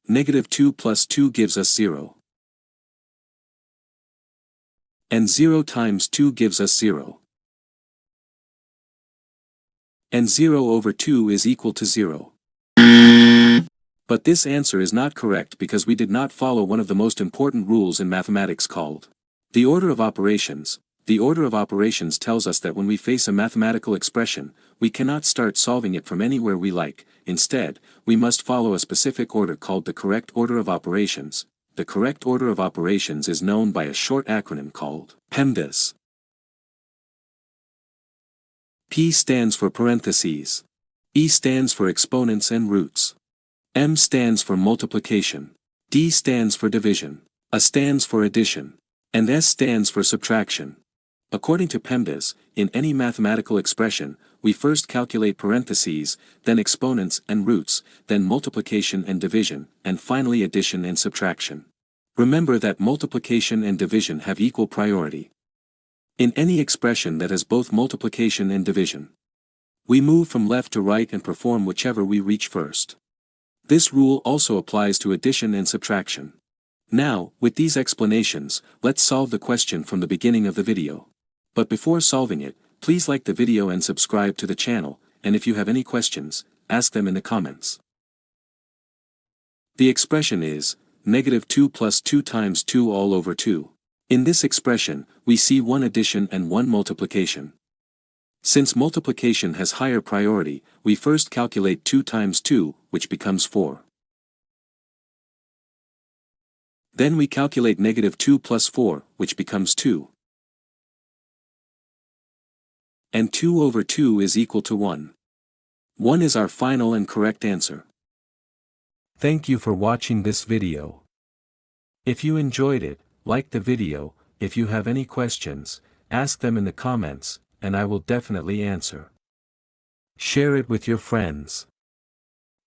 -2 plus 2 gives us 0. And 0 times 2 gives us 0. And 0 over 2 is equal to 0. But this answer is not correct because we did not follow one of the most important rules in mathematics called the order of operations. The order of operations tells us that when we face a mathematical expression, we cannot start solving it from anywhere we like. Instead, we must follow a specific order called the correct order of operations. The correct order of operations is known by a short acronym called PEMDAS. P stands for parentheses. E stands for exponents and roots. M stands for multiplication. D stands for division. A stands for addition. And S stands for subtraction. According to PEMDAS, in any mathematical expression, we first calculate parentheses, then exponents and roots, then multiplication and division, and finally addition and subtraction. Remember that multiplication and division have equal priority in any expression that has both multiplication and division. We move from left to right and perform whichever we reach first. This rule also applies to addition and subtraction. Now, with these explanations, let's solve the question from the beginning of the video. But before solving it, please like the video and subscribe to the channel, and if you have any questions, ask them in the comments. The expression is -2 plus 2 times 2 all over 2. In this expression, we see one addition and one multiplication. Since multiplication has higher priority, we first calculate 2 times 2, which becomes 4. Then we calculate -2 plus 4, which becomes 2. And 2 over 2 is equal to 1. 1 is our final and correct answer. Thank you for watching this video. If you enjoyed it, like the video. If you have any questions, ask them in the comments, and I will definitely answer. Share it with your friends.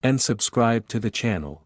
And subscribe to the channel.